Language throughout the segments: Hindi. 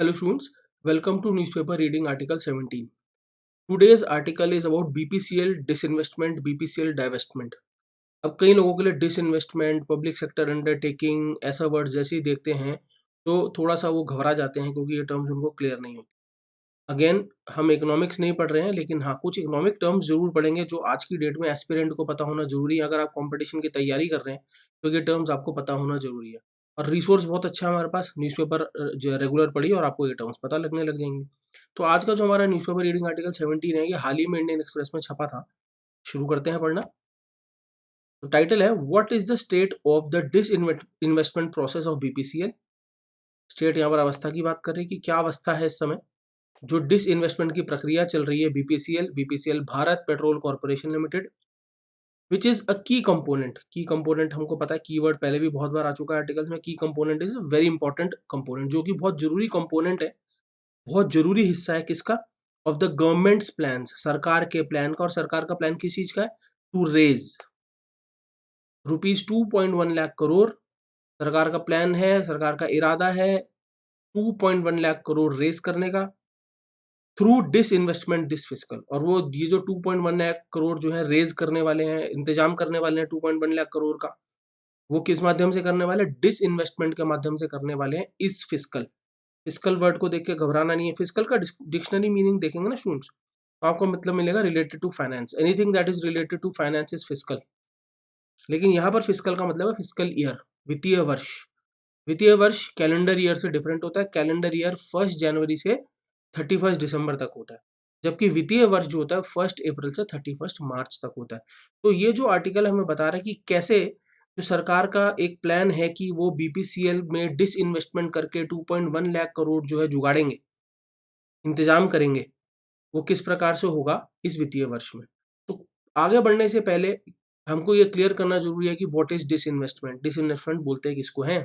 Hello students, welcome to newspaper reading article 17. Today's article is about BPCL disinvestment, BPCL divestment. अब कई लोगों के लिए डिसइन्वेस्टमेंट, पब्लिक सेक्टर अंडरटेकिंग ऐसा वर्ड जैसे ही देखते हैं तो थोड़ा सा वो घबरा जाते हैं क्योंकि ये टर्म्स उनको क्लियर नहीं होते। अगेन हम इकोनॉमिक्स नहीं पढ़ रहे हैं, लेकिन हाँ कुछ इकोनॉमिक टर्म्स जरूर पढ़ेंगे जो आज की डेट में एस्पिरेंट को पता होना जरूरी है। अगर आप कंपटीशन की तैयारी कर रहे हैं तो ये टर्म्स आपको पता होना जरूरी है। और रिसोर्स बहुत अच्छा है हमारे पास, न्यूज़पेपर जो रेगुलर पढ़िए और आपको ये टर्म्स पता लगने लग जाएंगे। तो आज का जो हमारा न्यूज़पेपर रीडिंग आर्टिकल 17 है, ये हाल ही में इंडियन एक्सप्रेस में छपा था। शुरू करते हैं पढ़ना। तो टाइटल है what is the state of the disinvestment process of BPCL. State यहाँ पर अवस्था की बात कर रही है कि क्या अवस्था है इस समय जो डिस इन्वेस्टमेंट की प्रक्रिया चल रही है। BPCL Bharat petrol corporation limited, which is a की कंपोनेंट। की कंपोनेंट हमको पता है, कीवर्ड पहले भी बहुत बार आ चुका है आर्टिकल्स में। की component is a very important component, जो कि बहुत जरूरी कंपोनेंट है, बहुत जरूरी हिस्सा है किसका, ऑफ द गवर्नमेंट्स प्लान, सरकार के प्लान का। और सरकार का प्लान किस चीज का है, टू रेज ₹2.1 लाख करोड़। सरकार का प्लान है, सरकार का इरादा है 2.1 लाख करोड़ रेज करने का through disinvestment this fiscal. और वो ये जो 2.1 लाख करोड़ जो है रेज करने वाले हैं, इंतजाम करने वाले हैं 2.1 लाख करोड़ का, वो किस माध्यम से करने वाले, डिस इन्वेस्टमेंट के माध्यम से करने वाले हैं इस फिस्कल। फिस्कल वर्ड को देख के घबराना नहीं है। फिस्कल का डिक्शनरी मीनिंग देखेंगे ना स्टूडेंट्स, तो आपको मतलब मिलेगा related to finance. Anything that is related to finance is fiscal. लेकिन यहाँ पर फिस्कल का मतलब है फिस्कल ईयर, वित्तीय वर्ष। वित्तीय वर्ष कैलेंडर ईयर से डिफरेंट होता है। कैलेंडर ईयर 1 जनवरी से 31 दिसंबर तक होता है, जबकि वित्तीय वर्ष जो होता है 1 अप्रैल से 31 मार्च तक होता है। तो ये जो आर्टिकल हमें बता रहा है कि कैसे जो सरकार का एक प्लान है कि वो बीपीसीएल में डिस इन्वेस्टमेंट करके 2.1 लाख करोड़ जो है जुगाड़ेंगे, इंतजाम करेंगे, वो किस प्रकार से होगा इस वित्तीय वर्ष में। तो आगे बढ़ने से पहले हमको ये क्लियर करना जरूरी है कि what is disinvestment. Disinvestment बोलते हैं किसको है,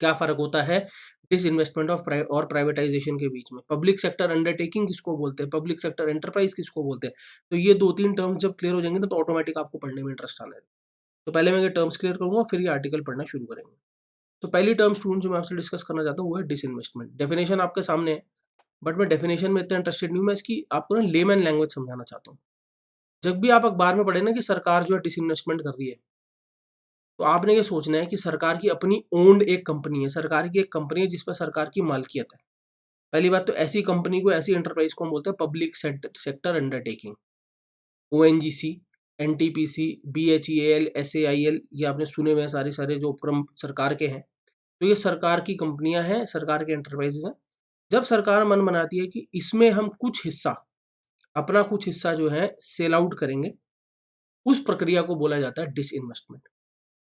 क्या फर्क होता है डिस इन्वेस्टमेंट और प्राइवेटाइजेशन के बीच में। पब्लिक सेक्टर अंडरटेकिंग किसको बोलते हैं, पब्लिक सेक्टर एंटरप्राइज किसको बोलते हैं। तो ये 2-3 टर्म्स जब क्लियर हो जाएंगे ना तो ऑटोमेटिक आपको पढ़ने में इंटरेस्ट आने लगेगा। तो पहले मैं ये टर्म्स क्लियर करूंगा, फिर ये आर्टिकल पढ़ना शुरू करेंगे। तो पहली टर्म स्टूडेंट जो मैं आपसे डिस्कस करना चाहता हूँ वो है डिस इन्वेस्टमेंट। डेफिनेशन आपके सामने है, बट मैं डेफिनेशन में इतना इंटरेस्टेड नहीं हूँ। मैं इसकी आपको ना लेमैन लैंग्वेज समझाना चाहता हूँ। जब भी आप अखबार में पढ़े ना कि सरकार जो है डिस इन्वेस्टमेंट कर रही है, तो आपने ये सोचना है कि सरकार की अपनी ओन्ड एक कंपनी है, सरकार की एक कंपनी है जिस पर सरकार की मालकियत है। पहली बात तो ऐसी कंपनी को, ऐसी एंटरप्राइज को हम बोलते हैं public sector undertaking. ONGC, NTPC, BHEL, SAIL, ये आपने सुने हुए हैं सारे सारे जो उपक्रम सरकार के हैं। तो ये सरकार की कंपनियां हैं, सरकार के एंटरप्राइजेज हैं। जब सरकार मन बनाती है कि इसमें हम कुछ हिस्सा, अपना कुछ हिस्सा जो है सेल आउट करेंगे, उस प्रक्रिया को बोला जाता है डिस इन्वेस्टमेंट।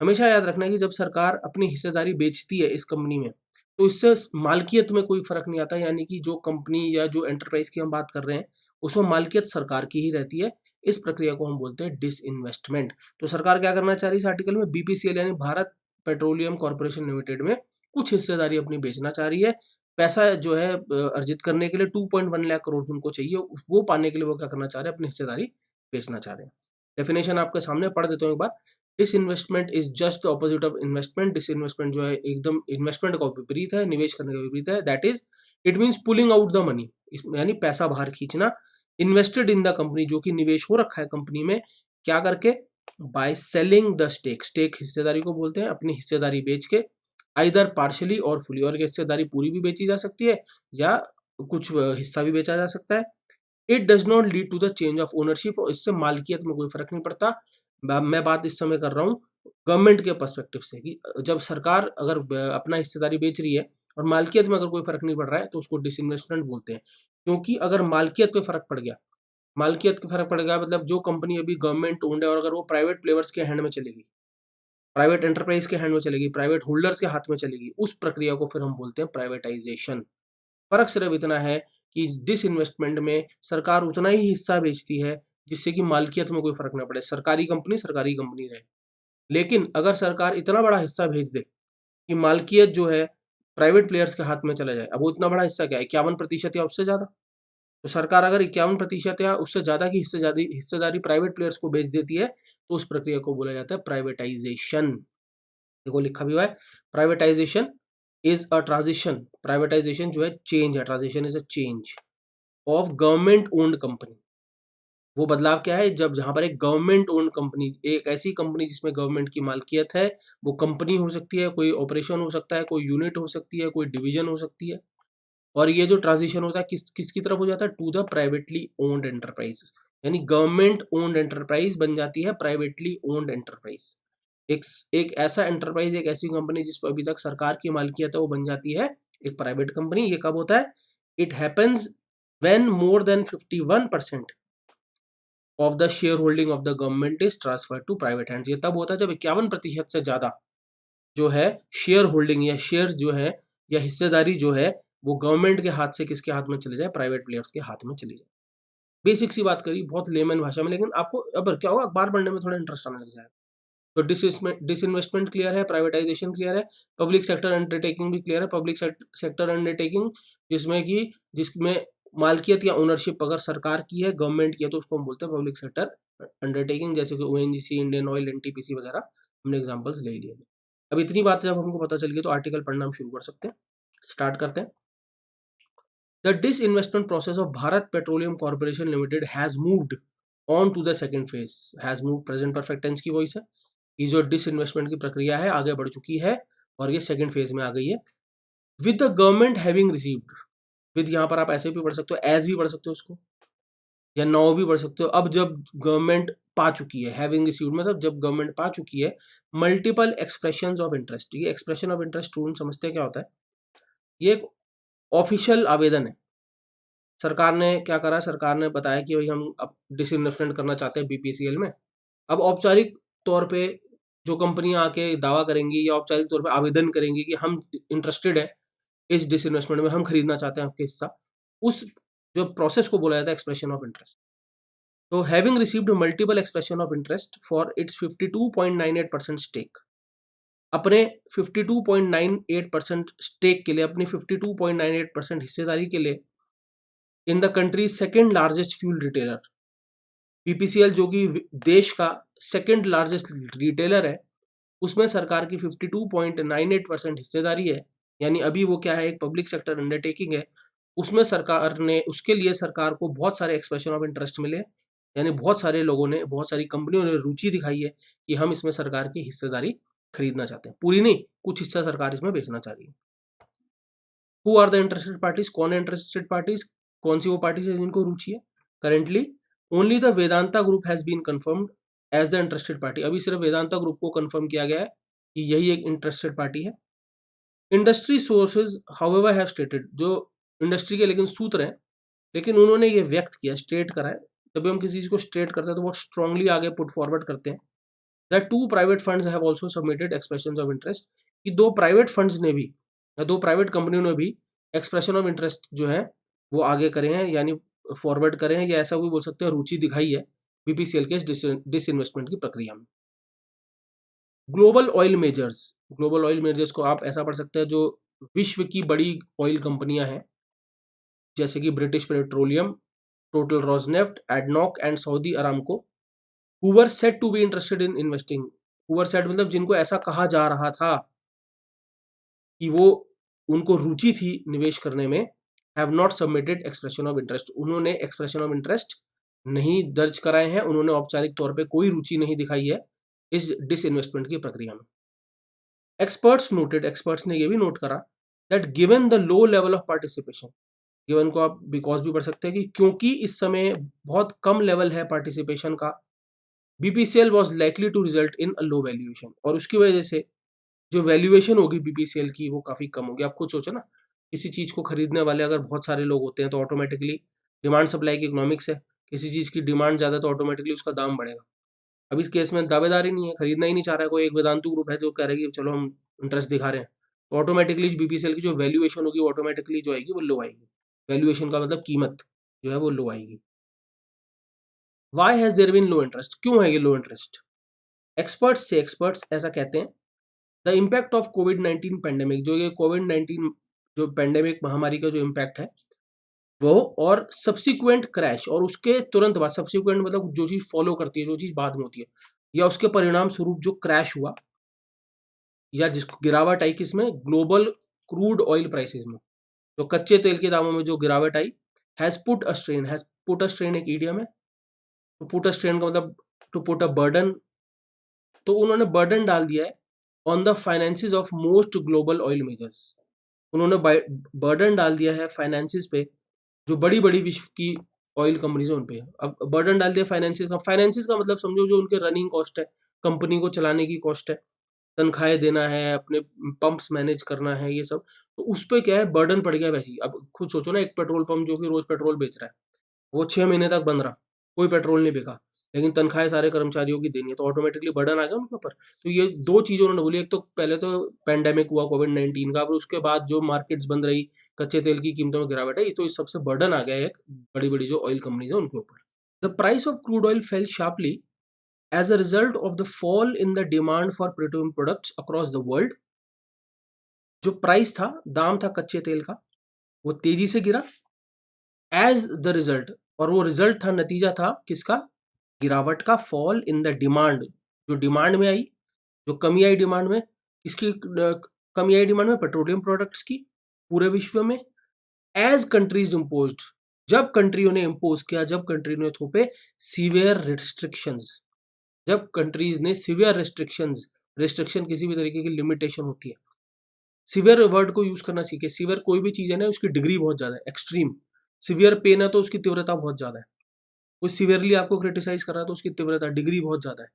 हमेशा याद रखना है कि जब सरकार अपनी हिस्सेदारी बेचती है इस कंपनी में, तो इससे मालकियत में कोई फर्क नहीं आता। यानी कि जो कंपनी या जो एंटरप्राइज की हम बात कर रहे हैं उसमें मालकियत सरकार की ही रहती है। इस प्रक्रिया को हम बोलते हैं डिस इन्वेस्टमेंट। तो सरकार क्या करना चाह रही है इस आर्टिकल में, बीपीसीएल यानी भारत पेट्रोलियम कॉर्पोरेशन लिमिटेड में कुछ हिस्सेदारी अपनी बेचना चाह रही है। पैसा जो है अर्जित करने के लिए 2.1 लाख करोड़ उनको चाहिए, वो पाने के लिए वो क्या करना चाह रहे हैं, अपनी हिस्सेदारी बेचना चाह रहे हैं। डेफिनेशन आपके सामने पढ़ देता हूँ एक बार। Disinvestment is just the opposite of investment. Disinvestment जो है एकदम इन्वेस्टमेंट का विपरीत है, निवेश करने का विपरीत है। That is, it means pulling out the money, यानी पैसा बाहर खींचना। इन्वेस्टेड इन द कंपनी, जो कि निवेश हो रखा है कंपनी में, क्या करके, by selling the stake. Stake हिस्सेदारी को बोलते हैं, अपनी हिस्सेदारी बेच के, आइदर पार्शली और फुली। और हिस्सेदारी पूरी भी बेची जा सकती है या कुछ हिस्सा भी बेचा जा सकता है। It does not lead to the change of ownership, और इससे मालकियत में कोई फर्क नहीं पड़ता। मैं बात इस समय कर रहा हूँ गवर्नमेंट के पर्सपेक्टिव से कि जब सरकार अगर अपना हिस्सेदारी बेच रही है और मालकियत में अगर कोई फर्क नहीं पड़ रहा है तो उसको डिसइन्वेस्टमेंट बोलते हैं। क्योंकि अगर मालकियत पे फर्क पड़ गया, मालकियत का फर्क पड़ गया मतलब जो कंपनी अभी गवर्नमेंट ओन्ड है और अगर वो प्राइवेट प्लेयर्स के हैंड में चलेगी, प्राइवेट एंटरप्राइज के हैंड में चलेगी, प्राइवेट होल्डर्स के हाथ में चलेगी, उस प्रक्रिया को फिर हम बोलते हैं प्राइवेटाइजेशन। फर्क सिर्फ इतना है कि डिसइन्वेस्टमेंट में सरकार उतना ही हिस्सा बेचती है जिससे कि मालकियत में कोई फर्क ना पड़े, सरकारी कंपनी रहे। लेकिन अगर सरकार इतना बड़ा हिस्सा भेज दे कि मालकियत जो है प्राइवेट प्लेयर्स के हाथ में चला जाए, अब वो इतना बड़ा हिस्सा क्या है, 51% या उससे ज्यादा। तो सरकार अगर 51% या उससे ज्यादा की हिस्सेदारी प्राइवेट प्लेयर्स को बेच देती है तो उस प्रक्रिया को बोला जाता है प्राइवेटाइजेशन। देखो लिखा भी हुआ है privatisation. Is a transition, privatisation जो है चेंज है, transition is a change of government owned company. वो बदलाव क्या है, जब जहां पर एक गवर्नमेंट ओन्ड कंपनी, एक ऐसी कंपनी जिसमें गवर्नमेंट की मालकियत है, वो कंपनी हो सकती है, कोई ऑपरेशन हो सकता है, कोई यूनिट हो सकती है, कोई डिवीजन हो सकती है, और ये जो ट्रांजिशन होता है किसकी तरफ हो जाता है, to the privately owned enterprise, यानी गवर्नमेंट ओन्ड एंटरप्राइज बन जाती है प्राइवेटली ओन्ड एंटरप्राइज। एक एक ऐसा एंटरप्राइज, एक ऐसी कंपनी जिस पर अभी तक सरकार की मालकियत है, वो बन जाती है एक प्राइवेट कंपनी। ये कब होता है, it happens when more than 51% of the shareholding of the government is transfer to private hand. ये तब होता है जब 51% से ज्यादा जो है शेयर होल्डिंग या शेयर जो है या हिस्सेदारी जो है वो गवर्नमेंट के हाथ से किसके हाथ में चले जाए, प्राइवेट प्लेयर्स के हाथ में चली जाए। बेसिक सी बात करी, बहुत लेमन भाषा में, लेकिन आपको अब क्या होगा, अखबार पढ़ने में थोड़ा इंटरेस्ट आने लग जाएगा। तो डिसइन्वेस्टमेंट क्लियर है, प्राइवेटाइजेशन क्लियर है, पब्लिक सेक्टर अंडरटेकिंग भी क्लियर है। पब्लिक सेक्टर अंडरटेकिंग जिसमें मालकियत या ओनरशिप अगर सरकार की है, गवर्नमेंट की है, तो उसको हम बोलते हैं पब्लिक सेक्टर अंडरटेकिंग, जैसे कि ओएनजीसी, इंडियन ऑयल, एनटीपीसी वगैरह हमने एग्जांपल्स ले लिए। अब इतनी बात जब हमको पता चल गई तो आर्टिकल पढ़ना हम शुरू कर सकते हैं। स्टार्ट करते हैं। The disinvestment process of Bharat Petroleum Corporation Limited has moved on to the second phase. Has move present perfect tense की वॉइस है। ये जो डिसइन्वेस्टमेंट की प्रक्रिया है आगे बढ़ चुकी है और ये सेकंड फेज में आ गई है। With the government having received, with यहाँ पर आप ऐसे भी पढ़ सकते हो, एज भी पढ़ सकते हो उसको, या नाउ भी पढ़ सकते हो। अब जब गवर्नमेंट पा चुकी है, हैविंग रिसीव्ड मतलब जब गवर्नमेंट पा चुकी है मल्टीपल एक्सप्रेशंस ऑफ इंटरेस्ट। ये एक्सप्रेशन ऑफ इंटरेस्ट स्टूडेंट समझते हैं क्या होता है, ये एक ऑफिशियल आवेदन है। सरकार ने क्या करा, सरकार ने बताया कि भाई हम अब डिसइन्वेस्टमेंट करना चाहते हैं बीपीसीएल में। अब औपचारिक तौर पे जो कंपनियां आके दावा करेंगी या औपचारिक तौर पे आवेदन करेंगी कि हम इंटरेस्टेड है इस डिसइन्वेस्टमेंट में, हम खरीदना चाहते हैं आपके हिस्सा, उस जो प्रोसेस को बोला जाता है एक्सप्रेशन ऑफ इंटरेस्ट। तो having received multiple expression of interest for its 52.98% stake, अपने 52.98% स्टेक के लिए, अपनी 52.98% हिस्सेदारी के लिए in the country second largest fuel retailer, BPCL जो कि देश का सेकेंड लार्जेस्ट रिटेलर है, उसमें सरकार की 52.98% हिस्सेदारी है। यानी अभी वो क्या है, एक पब्लिक सेक्टर अंडरटेकिंग है, उसमें सरकार ने, उसके लिए सरकार को बहुत सारे एक्सप्रेशन ऑफ इंटरेस्ट मिले, यानी बहुत सारे लोगों ने, बहुत सारी कंपनियों ने रुचि दिखाई है कि हम इसमें सरकार की हिस्सेदारी खरीदना चाहते हैं। पूरी नहीं, कुछ हिस्सा सरकार इसमें बेचना चाह रही है। Who are the interested parties, कौन है इंटरेस्टेड पार्टीज, कौन सी वो पार्टीज है जिनको रुचि है। Currently only the Vedanta group has been confirmed as the interested party. अभी सिर्फ वेदांता ग्रुप को कंफर्म किया गया है कि यही एक इंटरेस्टेड पार्टी है। Industry sources however have stated, जो इंडस्ट्री के लेकिन सूत्र हैं, लेकिन उन्होंने ये व्यक्त किया, स्टेट करा है। जब हम किसी चीज को स्टेट करते हैं तो बहुत स्ट्रांगली आगे पुट फॉरवर्ड करते हैं। That two private funds have also submitted expressions of interest, कि दो प्राइवेट फंड्स ने भी या दो प्राइवेट कंपनियों ने भी एक्सप्रेशन ऑफ इंटरेस्ट जो है वो आगे करे हैं, यानी फॉरवर्ड करे हैं, या ऐसा भी बोल सकते हैं रुचि दिखाई है बीपीसीएल के डिसइन्वेस्टमेंट की प्रक्रिया में। Global oil measures, global oil measures को आप ऐसा पढ़ सकते हैं, जो विश्व की बड़ी ऑयल कंपनियां हैं, जैसे कि British Petroleum, Total Rosneft, ADNOC and Saudi Aramco, who were said to be interested in investing. Who were said मतलब जिनको ऐसा कहा जा रहा था कि वो, उनको रुचि थी निवेश करने में, have not submitted expression of interest. उन्होंने एक्सप्रेशन ऑफ इंटरेस्ट नहीं दर्ज कराए हैं, उन्होंने औपचारिक तौर पे कोई रुचि नहीं दिखाई है इस डिसइन्वेस्टमेंट की प्रक्रिया में। एक्सपर्ट्स नोटेड, एक्सपर्ट्स ने ये भी नोट करा that given the low level of participation, given को आप बिकॉज भी पढ़ सकते हैं कि क्योंकि इस समय बहुत कम लेवल है पार्टिसिपेशन का, BPCL was likely to result in a low valuation, और उसकी वजह से जो वैल्यूएशन होगी बीपीसीएल की वो काफी कम होगी। आप खुद सोचो ना, किसी चीज को खरीदने वाले अगर बहुत सारे लोग होते हैं तो ऑटोमेटिकली, डिमांड सप्लाई की इकोनॉमिक्स है, किसी चीज की डिमांड ज्यादा तो ऑटोमेटिकली उसका दाम बढ़ेगा। अब इस केस में दावेदारी नहीं है, खरीदना ही नहीं चाह रहा है कोई, एक वेदांतु ग्रुप है जो कह रहा है कि चलो हम इंटरेस्ट दिखा रहे हैं, तो ऑटोमेटिकली बीपीसीएल की जो वैल्यूएशन होगी वो ऑटोमेटिकली जो आएगी वो लो आएगी। वैल्यूएशन का मतलब कीमत जो है वो लो आएगी। Why has there been low interest, क्यों है ये लो इंटरेस्ट। एक्सपर्ट्स ऐसा कहते हैं, द इम्पैक्ट ऑफ कोविड-19 पैंडेमिक, जो ये कोविड-19 जो पैंडेमिक महामारी का जो इम्पैक्ट है वो, और सब्सिक्वेंट क्रैश, और उसके तुरंत बाद, सब्सिक्वेंट मतलब जो चीज फॉलो करती है, जो चीज बाद में होती है, या उसके परिणाम स्वरूप जो क्रैश हुआ या जिसको गिरावट आई, किसमें, ग्लोबल क्रूड ऑयल प्राइसेस में, तो कच्चे तेल के दामों में जो गिरावट आई, हैज पुट अ स्ट्रेन एक ईडियम है। टू पुट अ स्ट्रेन का मतलब टू पुट अ बर्डन, तो उन्होंने बर्डन डाल दिया है on the finances of most global oil measures. उन्होंने बर्डन डाल दिया है फाइनेंसिस पे, जो बड़ी बड़ी विश्व की ऑयल कंपनीज है उन पे। अब बर्डन डाल दिया फाइनेंसिस का मतलब समझो जो उनके रनिंग कॉस्ट है, कंपनी को चलाने की कॉस्ट है, तनख्वाहें देना है, अपने पंप्स मैनेज करना है, ये सब, तो उस पे क्या है बर्डन पड़ गया वैसे ही। अब खुद सोचो ना, एक पेट्रोल पंप जो कि रोज पेट्रोल बेच रहा है, वो 6 महीने तक बंद रहा, कोई पेट्रोल नहीं बिका, लेकिन तनख्वाहें सारे कर्मचारियों की देनी है, तो ऑटोमेटिकली बर्डन आ गया उनके ऊपर। तो ये दो चीज़ उन्होंने बोली, एक तो पहले तो पैंडेमिक हुआ कोविड-19 का, फिर उसके बाद जो मार्केट्स बंद रही, कच्चे तेल की कीमतों में गिरावट आई, तो इस सबसे बर्डन आ गया एक बड़ी-बड़ी जो ऑयल कंपनीज है उनके ऊपर। The price of crude oil fell sharply as a result of the fall in the demand for petroleum products across the world. जो प्राइस था, दाम था कच्चे तेल का, वो तेजी से गिरा एज द रिजल्ट, और वो रिजल्ट था, नतीजा था किसका, गिरावट का, फॉल इन द डिमांड, जो डिमांड में आई, जो कमी आई डिमांड में, इसकी कमी आई डिमांड में पेट्रोलियम प्रोडक्ट्स की पूरे विश्व में। एज कंट्रीज इम्पोज्ड, जब कंट्रियों ने इम्पोज किया, जब कंट्रियों ने थोपे सीवियर रिस्ट्रिक्शंस, जब कंट्रीज ने सीवियर रिस्ट्रिक्शंस, रिस्ट्रिक्शन किसी भी तरीके की लिमिटेशन होती है, सीवियर वर्ड को यूज करना सीखे। सीवियर कोई भी चीज है ना, उसकी डिग्री बहुत ज्यादा है, एक्सट्रीम। सीवियर पेन है तो उसकी तीव्रता बहुत ज्यादा है, कोई सीवियरली आपको क्रिटिसाइज कर रहा है तो उसकी तीव्रता, डिग्री बहुत ज्यादा है।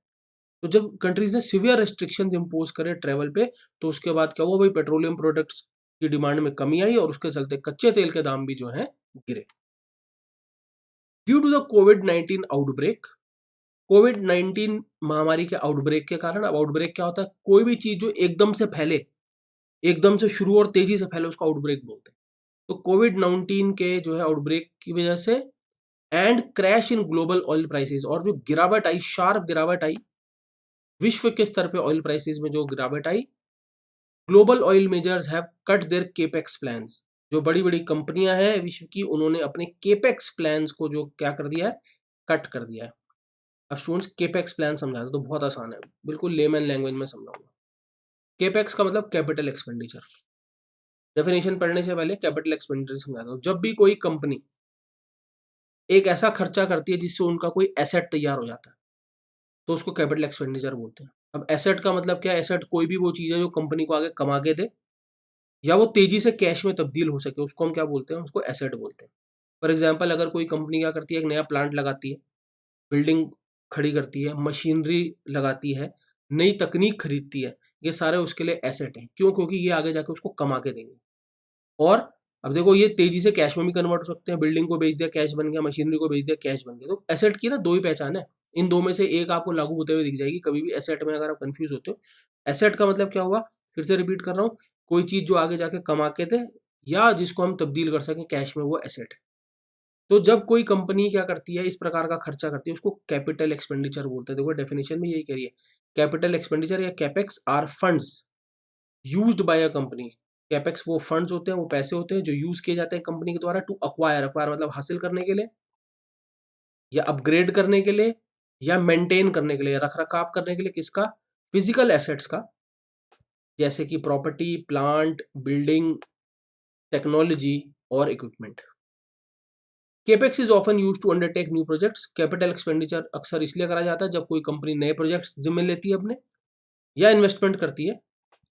तो जब कंट्रीज ने सीवियर रेस्ट्रिक्शन इम्पोज करे ट्रेवल पे, तो उसके बाद क्या हुआ भाई, पेट्रोलियम प्रोडक्ट्स की डिमांड में कमी आई, और उसके चलते कच्चे तेल के दाम भी जो है गिरे। ड्यू टू द कोविड-19 आउटब्रेक, कोविड-19 महामारी के आउटब्रेक के कारण, अब आउटब्रेक क्या होता है, कोई भी चीज जो एकदम से फैले, एकदम से शुरू और तेजी से फैले, उसको आउटब्रेक बोलते हैं। तो कोविड-19 के जो है आउटब्रेक की वजह से, and crash in global oil prices, और जो गिरावट आई, शार्प गिरावट आई विश्व के स्तर पे ऑयल प्राइसेस में, जो गिरावट आई, global oil majors have cut their capex plans, जो बड़ी बड़ी कंपनियां हैं विश्व की, उन्होंने अपने केपेक्स प्लान्स को जो क्या कर दिया है, कट कर दिया है। अब स्टूडेंट्स केपेक्स प्लान समझा दो तो बहुत आसान है, बिल्कुल लेमन लैंग्वेज में समझाऊंगा। केपेक्स का मतलब कैपिटल एक्सपेंडिचर। डेफिनेशन पढ़ने से पहले कैपिटल एक्सपेंडिचर समझा दो। जब भी कोई कंपनी एक ऐसा खर्चा करती है जिससे उनका कोई एसेट तैयार हो जाता है, तो उसको कैपिटल एक्सपेंडिचर बोलते हैं। अब एसेट का मतलब क्या है, एसेट कोई भी वो चीज़ है जो कंपनी को आगे कमा के दे, या वो तेजी से कैश में तब्दील हो सके, उसको हम क्या बोलते हैं, उसको एसेट बोलते हैं। फॉर एग्जाम्पल, अगर कोई कंपनी क्या करती है, एक नया प्लांट लगाती है, बिल्डिंग खड़ी करती है, मशीनरी लगाती है, नई तकनीक खरीदती है, ये सारे उसके लिए एसेट हैं। क्यों? क्योंकि ये आगे जाके उसको कमा के देंगे। और अब देखो, ये तेजी से कैश में भी कन्वर्ट हो सकते हैं, बिल्डिंग को बेच दिया कैश बन गया, मशीनरी को बेच दिया कैश बन गया। तो एसेट की ना दो ही पहचान है, इन दो में से एक आपको लागू होते हुए दिख जाएगी कभी भी एसेट में, अगर आप कंफ्यूज होते हो। एसेट का मतलब क्या हुआ, फिर से रिपीट कर रहा हूँ, कोई चीज जो आगे जाके कमा के दे, या जिसको हम तब्दील कर सकें कैश में, वो एसेट है। तो जब कोई कंपनी क्या करती है, इस प्रकार का खर्चा करती है, उसको कैपिटल एक्सपेंडिचर बोलते हैं। देखो डेफिनेशन में यही कह रही है, कैपिटल एक्सपेंडिचर या capex are funds used by a company. Capex वो फंड्स होते हैं, वो पैसे होते हैं जो यूज किए जाते हैं कंपनी के द्वारा टू अक्वायर, अक्वायर मतलब हासिल करने के लिए, या अपग्रेड करने के लिए, या मेंटेन करने के लिए, रख रखाव करने के लिए, किसका, फिजिकल एसेट्स का, जैसे कि प्रॉपर्टी, प्लांट, बिल्डिंग, टेक्नोलॉजी और equipment. Capex is often use to undertake new projects. Capital expenditure अक्सर इसलिए करा जाता है जब कोई कंपनी नए प्रोजेक्ट्स जिम्मे लेती है अपने, या इन्वेस्टमेंट करती है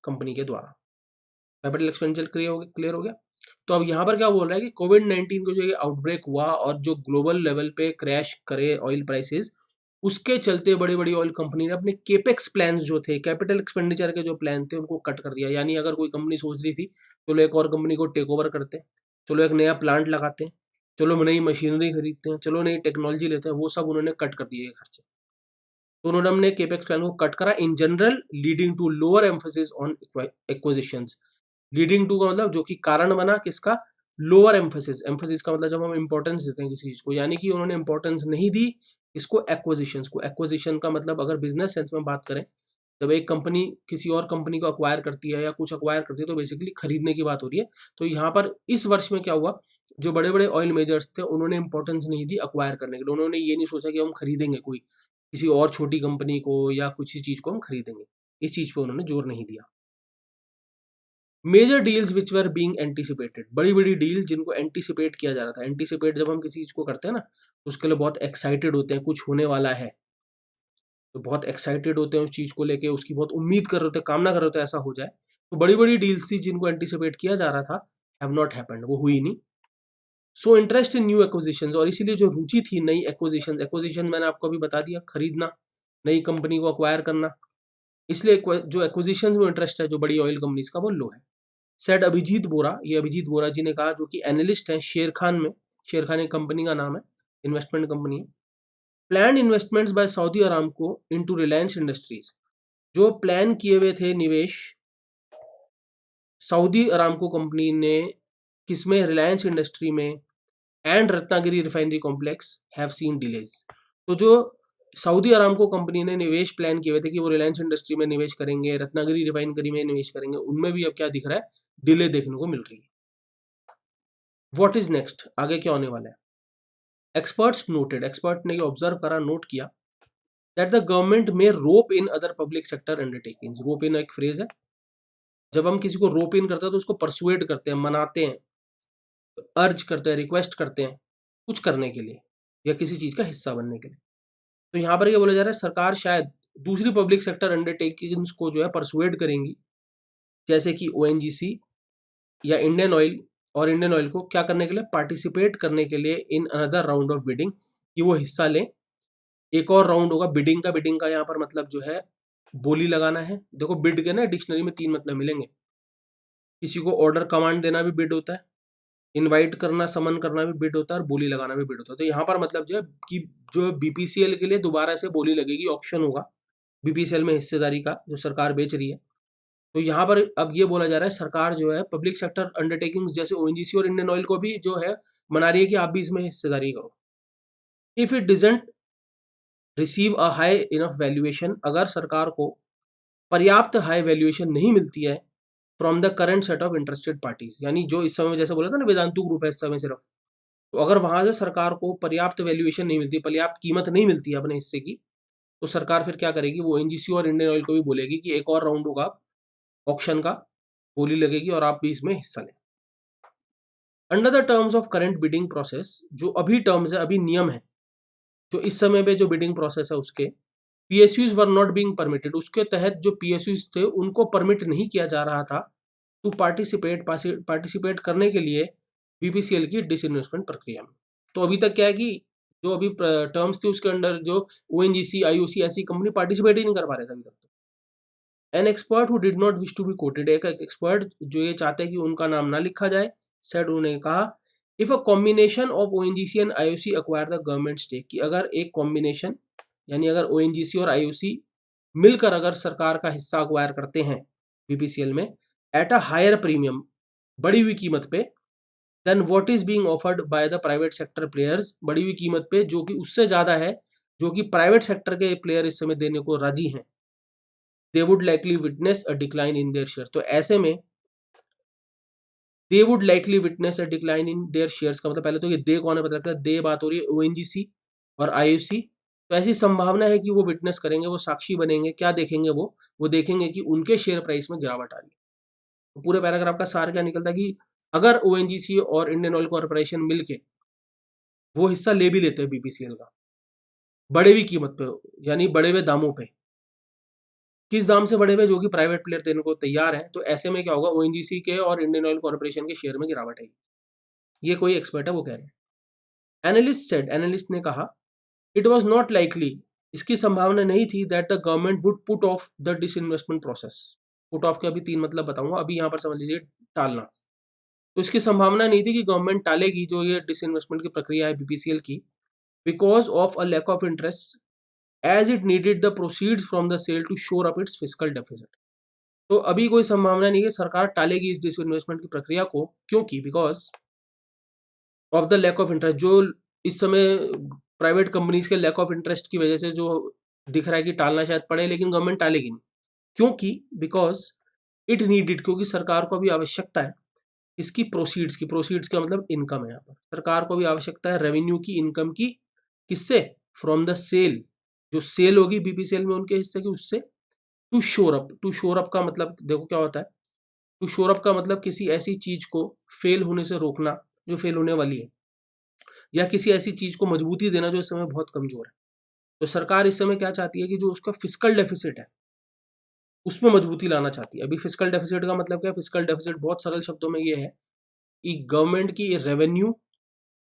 कंपनी के द्वारा। कैपिटल एक्सपेंडिचर क्लियर हो गया। तो अब यहाँ पर क्या बोल रहा है कि कोविड-19 को जो ये आउटब्रेक हुआ और जो ग्लोबल लेवल पे क्रैश करे ऑयल प्राइसेस, उसके चलते बड़ी बड़ी ऑयल कंपनी ने अपने केपेक्स प्लान जो थे, कैपिटल एक्सपेंडिचर के जो प्लान थे, उनको कट कर दिया। यानी अगर कोई कंपनी सोच रही थी चलो एक और कंपनी को टेक ओवर करते हैं, चलो एक नया प्लांट लगाते हैं, चलो नई मशीनरी खरीदते हैं, चलो नई टेक्नोलॉजी लेते हैं, वो सब उन्होंने कट कर दिए खर्चे। तो उन्होंने अपने केपेक्स प्लान को कट करा in general, leading to lower emphasis on acquisitions. Leading to का मतलब जो कि कारण बना किसका, लोअर एम्फोसिस। एम्फोसिस का मतलब जब हम इंपॉर्टेंस देते हैं किसी चीज को, यानी कि उन्होंने इंपॉर्टेंस नहीं दी इसको, एक्विजिशंस को। एक्विजिशन का मतलब अगर बिजनेस सेंस में बात करें, जब एक कंपनी किसी और कंपनी को अक्वायर करती है या कुछ अक्वायर करती है, तो बेसिकली खरीदने की बात हो रही है। तो यहाँ पर इस वर्ष में क्या हुआ, जो बड़े बड़े ऑयल मेजर्स थे, उन्होंने इंपॉर्टेंस नहीं दी अक्वायर करने के लिए। उन्होंने ये नहीं सोचा कि हम खरीदेंगे कोई किसी और छोटी कंपनी को, या कुछ ही चीज को हम खरीदेंगे, इस चीज पे उन्होंने जोर नहीं दिया। Major deals which were being anticipated, बड़ी बड़ी डील जिनको एंटिसिपेट किया जा रहा था। एंटिसिपेट जब हम किसी चीज को करते हैं ना तो उसके लिए बहुत एक्साइटेड होते हैं, कुछ होने वाला है तो बहुत एक्साइटेड होते हैं उस चीज को लेके, उसकी बहुत उम्मीद कर रहे होते हैं, कामना कर रहे होते हैं ऐसा हो जाए। तो बड़ी बड़ी डील्स थी जिनको एंटिसिपेट किया जा रहा था, हैव नॉट हैपेंड, वो हुई नहीं। So interest in new acquisition, और इसीलिए जो रुचि थी नई एक्विजिशन, एक्विजिशन मैंने आपको अभी बता दिया, खरीदना, नई कंपनी को अक्वायर करना, इसलिए जो एक्विजिशन में इंटरेस्ट है जो बड़ी ऑयल कंपनीज का, वो लो है। सेड अभिजीत बोरा, ये अभिजीत बोरा जी ने कहा, जो कि एनालिस्ट हैं शेर खान में। शेर खान एक कंपनी का नाम है, इन्वेस्टमेंट कंपनी है। Plan investments by Saudi Aramco into Reliance Industries, जो प्लान किए हुए थे निवेश सऊदी अरामको कंपनी ने किसमें, रिलायंस इंडस्ट्री में and Ratnagiri refinery complex, have seen delays. तो जो सऊदी अरामको कंपनी ने निवेश प्लान किए हुए थे कि वो रिलायंस इंडस्ट्री में निवेश करेंगे, रत्नागिरी रिफाइनरी में निवेश करेंगे, उनमें भी अब क्या दिख रहा है, डिले देखने को मिल रही है। व्हाट इज नेक्स्ट, आगे क्या होने वाला है। एक्सपर्ट्स नोटेड, एक्सपर्ट ने ऑब्जर्व करा, नोट किया, that the government may rope in other public sector undertakings. Rope in एक फ्रेज है, जब हम किसी को रोप इन करते हैं तो उसको परसुएड करते हैं, मनाते हैं, अर्ज करते हैं, रिक्वेस्ट करते हैं कुछ करने के लिए या किसी चीज का हिस्सा बनने के लिए। तो यहाँ पर ये बोला जा रहा है सरकार शायद दूसरी पब्लिक सेक्टर अंडरटेकिंग्स को जो है परसुएड करेंगी, जैसे कि ओएनजीसी या इंडियन ऑयल, और इंडियन ऑयल को क्या करने के लिए, पार्टिसिपेट करने के लिए in another round of bidding, कि वो हिस्सा लें। एक और राउंड होगा बिडिंग का, बिडिंग का यहाँ पर मतलब जो है बोली लगाना है। देखो बिड के ना डिक्शनरी में 3 मतलब मिलेंगे, किसी को ऑर्डर कमांड देना भी बिड होता है, इनवाइट करना, समन करना भी बिड होता है, और बोली लगाना भी बिड होता है। तो यहाँ पर मतलब जो है कि जो बीपीसीएल के लिए दोबारा से बोली लगेगी, ऑप्शन होगा बीपीसीएल में हिस्सेदारी का जो सरकार बेच रही है। तो यहाँ पर अब ये बोला जा रहा है सरकार जो है पब्लिक सेक्टर अंडरटेकिंग्स जैसे ओएनजीसी और इंडियन ऑयल को भी जो है मना रही है कि आप भी इसमें हिस्सेदारी करो। If it doesn't receive a high enough valuation, अगर सरकार को पर्याप्त हाई वैल्यूएशन नहीं मिलती है from the current set of interested parties, यानी जो इस समय जैसे बोला था ना वेदांतु ग्रुप है इस समय सिर्फ, तो अगर वहां से सरकार को पर्याप्त वैल्यूएशन नहीं मिलती, पर्याप्त कीमत नहीं मिलती है अपने हिस्से की, तो सरकार फिर क्या करेगी, वो एनजीसी और इंडियन ऑयल को भी बोलेगी कि एक और राउंड होगा ऑक्शन का, बोली लगेगी और आप भी इसमें हिस्सा लें। Under the terms of current bidding process, जो अभी टर्म्स है, अभी नियम है, जो इस समय पे जो बिडिंग प्रोसेस है उसके, PSUs were not being permitted, उसके तहत जो पीएसयूज थे उनको परमिट नहीं किया जा रहा था टू पार्टिसिपेट करने के लिए बीपीसीएल की डिसइन्वेस्टमेंट प्रक्रिया में। तो अभी तक क्या है कि जो अभी टर्म्स थी उसके अंडर जो ओएनजीसी, आईओसी ऐसी कंपनी पार्टिसिपेट ही नहीं कर पा रहे थे अभी तक। तो an expert who did not wish to be quoted, एक एक्सपर्ट जो ये चाहते हैं कि उनका नाम ना लिखा जाए, सेड, उन्होंने कहा, if a combination of ONGC and IOC acquire the government stake, कि अगर एक कॉम्बिनेशन यानी अगर ओएनजीसी और आईओसी मिलकर अगर सरकार का हिस्सा अक्वायर करते हैं बीपीसीएल में एट अ हायर प्रीमियम, बढ़ी हुई कीमत पे, then what is being offered by the private sector players, बढ़ी हुई कीमत पे जो कि उससे ज्यादा है जो कि प्राइवेट सेक्टर के प्लेयर इस समय देने को राजी हैं, they would likely witness a decline in their share. तो ऐसे में they would likely witness a decline in their shares का मतलब, पहले तो ये दे कौन है पता लगता है, दे बात हो रही है ओएनजीसी और आईओसी। तो ऐसी संभावना है कि वो विटनेस करेंगे, वो साक्षी बनेंगे, क्या देखेंगे, वो देखेंगे कि उनके शेयर प्राइस में गिरावट आ रही है। तो पूरे पैराग्राफ का सार क्या निकलता है कि अगर ओएनजीसी और इंडियन ऑयल कॉर्पोरेशन मिलके वो हिस्सा ले भी लेते हैं बीपीसीएल का बड़े हुई कीमत पे, यानी बड़े हुए दामों पे, किस दाम से बढ़े हुए, जो कि प्राइवेट प्लेयर देने को तैयार है, तो ऐसे में क्या होगा, ओएनजीसी के और इंडियन ऑयल कॉर्पोरेशन के शेयर में गिरावट आएगी। ये कोई एक्सपर्ट है वो कह रहे हैं। एनालिस्ट सेड, एनालिस्ट ने कहा, इट वॉज नॉट लाइकली, इसकी संभावना नहीं थी, that the government would put off the disinvestment process. Put off के अभी 3 मतलब बताऊंगा, अभी यहाँ पर समझ लीजिए टालना। तो इसकी संभावना नहीं थी कि गवर्नमेंट टालेगी जो ये डिसइन्वेस्टमेंट की प्रक्रिया है बीपीसीएल की, because of a lack of interest as it needed the proceeds from the sale to shore up its fiscal deficit. तो अभी कोई संभावना नहीं है सरकार टालेगी इस डिसइन्वेस्टमेंट की प्रक्रिया को, क्योंकि because of the lack of interest, जो इस समय प्राइवेट कंपनीज के लैक ऑफ इंटरेस्ट की वजह से जो दिख रहा है कि टालना शायद पड़े, लेकिन गवर्नमेंट टालेगी नहीं, क्योंकि बिकॉज इट नीडेड, क्योंकि सरकार को भी आवश्यकता है इसकी प्रोसीड्स की, प्रोसीड्स का मतलब इनकम है, यहाँ पर सरकार को भी आवश्यकता है रेवेन्यू की, इनकम की, किससे, फ्रॉम द सेल, जो सेल होगी बीपीसीएल में उनके हिस्से की उससे, to shore up, to shore up का मतलब देखो क्या होता है, टू शोर अप का मतलब किसी ऐसी चीज को फेल होने से रोकना जो फेल होने वाली है, या किसी ऐसी चीज को मजबूती देना जो इस समय बहुत कमजोर है। तो सरकार इस समय क्या चाहती है कि जो उसका फिस्कल डेफिसिट है उसमें मजबूती लाना चाहती है। अभी फिस्कल डेफिसिट का मतलब क्या है? फिस्कल डेफिसिट बहुत सरल शब्दों में ये है कि गवर्नमेंट की रेवेन्यू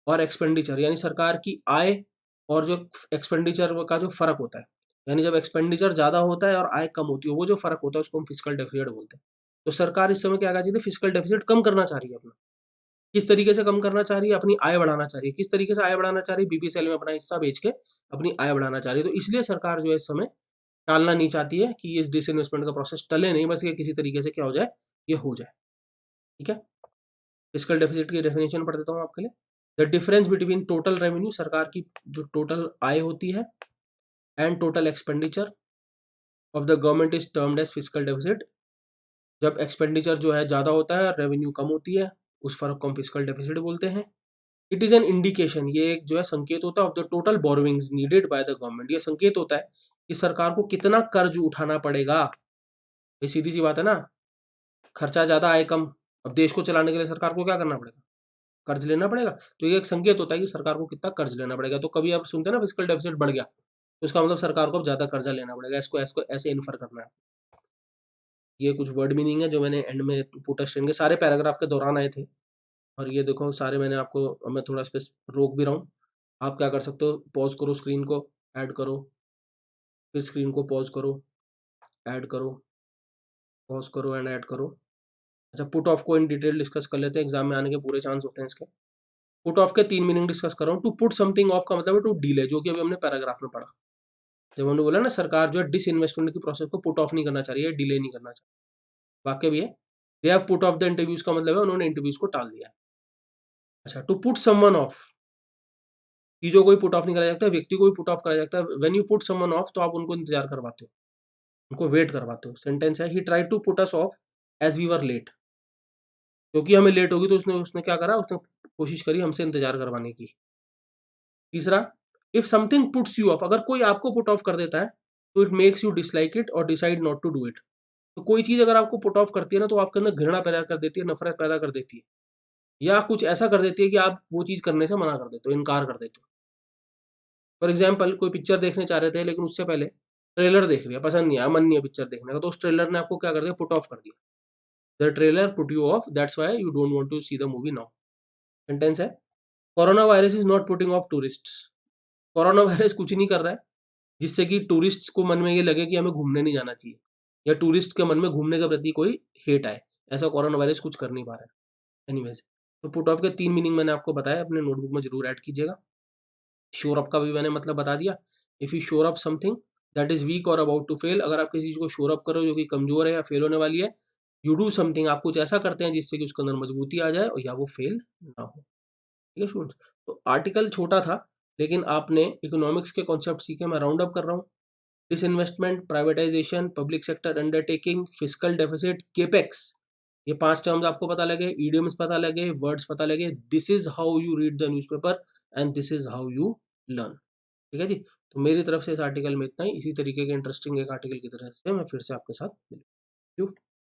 और एक्सपेंडिचर, यानी सरकार की आय और जो एक्सपेंडिचर का जो फर्क होता है, यानी जब एक्सपेंडिचर ज्यादा होता है और आय कम होती है, वो जो फर्क होता है उसको हम फिस्कल डेफिसिट बोलते हैं। तो सरकार इस समय क्या करना चाहती है? फिस्कल डेफिसिट कम करना चाह रही है अपना। किस तरीके से कम करना चाह रही है? अपनी आय बढ़ाना चाह रही है। किस तरीके से आय बढ़ाना चाह रही है? बीपीसीएल में अपना हिस्सा बेच के अपनी आय बढ़ाना चाह रही है। तो इसलिए सरकार जो है इस समय टालना नहीं चाहती है कि ये डिसइन्वेस्टमेंट का प्रोसेस टले नहीं, बस ये किसी तरीके से क्या हो जाए, ये हो जाए। ठीक है, फिस्कल डेफिसिट की डेफिनेशन पढ़ देता हूँ आपके लिए। The difference between total revenue, सरकार की जो टोटल आय होती है, and total expenditure of the government is termed as fiscal deficit. जब एक्सपेंडिचर जो है ज्यादा होता है और रेवेन्यू कम होती है, उस फर्क को हम फिस्कल डेफिसिट बोलते हैं। इट इज एन इंडिकेशन, ये एक जो है संकेत होता है, of the total borrowings needed by the government. ये संकेत होता है कि सरकार को कितना कर्ज उठाना पड़ेगा। ये सीधी सी बात है ना, खर्चा ज्यादा आय कम। अब देश को चलाने के लिए सरकार को क्या करना पड़ेगा? कर्ज लेना पड़ेगा। तो ये एक संकेत होता है कि सरकार को कितना कर्ज लेना पड़ेगा। तो कभी आप सुनते हैं ना फिस्कल डेफिसिट बढ़ गया, तो इसका मतलब सरकार को अब ज्यादा कर्जा लेना पड़ेगा। इसको इसको ऐसे इन्फर करना है। ये कुछ वर्ड मीनिंग है जो मैंने एंड में पुट स्ट्रेन के सारे पैराग्राफ के दौरान आए थे। और ये देखो सारे मैंने आपको, मैं थोड़ा इस पे रोक भी रहा हूँ। आप क्या कर सकते हो? पॉज करो स्क्रीन को, ऐड करो, फिर स्क्रीन को पॉज करो, ऐड करो, पॉज करो एंड ऐड करो। अच्छा, पुट ऑफ को इन डिटेल डिस्कस कर लेते हैं, एग्जाम में आने के पूरे चांस होते हैं इसके। पुट ऑफ के 3 मीनिंग डिस्कस कर रहा हूँ। टू पुट समथिंग ऑफ का मतलब है टू डिले, जो कि अभी हमने पैराग्राफ में पढ़ा। जब हमने बोला ना सरकार जो है डिसइन्वेस्टमेंट की प्रोसेस को पुट ऑफ नहीं करना चाह रही है, डिले नहीं करना चाह रही, वाक्य भी है। They have put off the interviews का मतलब है उन्होंने इंटरव्यूज को टाल दिया। अच्छा, टू पुट समवन ऑफ, चीजों को भी पुट ऑफ नहीं करा जाता है, व्यक्ति को भी पुट ऑफ करा जाता है। When you put someone of, तो आप उनको इंतजार करवाते हो, उनको वेट करवाते हो। सेंटेंस है, he tried to put us off as we were late. क्योंकि हमें लेट होगी तो उसने उसने क्या करा? उसने कोशिश करी हमसे इंतजार करवाने की। तीसरा, if something puts you off, अगर कोई आपको पुट ऑफ कर देता है तो it makes you dislike it और decide not to do it. तो कोई चीज अगर आपको पुट ऑफ करती है ना, तो आपके अंदर घृणा पैदा कर देती है, नफरत पैदा कर देती है, या कुछ ऐसा कर देती है कि आप वो चीज करने से मना कर देते हो, इनकार कर देते हो। फॉर एग्जाम्पल, कोई पिक्चर देखने चाह रहे थे लेकिन उससे पहले ट्रेलर देख लिया, पसंद नहीं आया, मन नहीं है पिक्चर देखने का, तो उस ट्रेलर ने आपको क्या कर दिया? पुट ऑफ कर दिया। The trailer put you off, that's why you don't want to see the movie now. Sentence है, corona virus is not putting off tourist. Corona virus कुछ नहीं कर रहा है जिससे कि टूरिस्ट को मन में ये लगे कि हमें घूमने नहीं जाना चाहिए, या टूरिस्ट के मन में घूमने के प्रति कोई हेट आए। ऐसा कोरोना वायरस कुछ कर नहीं पा रहा है। एनीवेज, तो पुट ऑफ के 3 मीनिंग मैंने आपको बताया, अपने नोटबुक में जरूर ऐड कीजिएगा। शोर अप का भी मैंने मतलब बता दिया। इफ यू शोर up something that is weak और अबाउट टू फेल, अगर आप किसी चीज को शोर अप करो जो कि कमजोर है या फेल होने वाली है, यू डू समथिंग, आप कुछ ऐसा करते हैं जिससे कि उसके अंदर मजबूती आ जाए और या वो फेल ना हो। ठीक है स्टूडेंट्स, तो आर्टिकल छोटा था लेकिन आपने इकोनॉमिक्स के कॉन्सेप्ट सीखे। मैं राउंड अप कर रहा हूँ। Disinvestment, privatisation, public sector undertaking, fiscal deficit, capex, ये 5 टर्म्स आपको पता लगे, इडियम्स पता लगे, वर्ड्स पता लगे। This is how you read the newspaper and this is how you learn. ठीक है जी, तो मेरी तरफ से इस आर्टिकल में इतना ही। इसी तरीके के इंटरेस्टिंग एक आर्टिकल की तरह से मैं फिर से आपके साथ मिलूँ।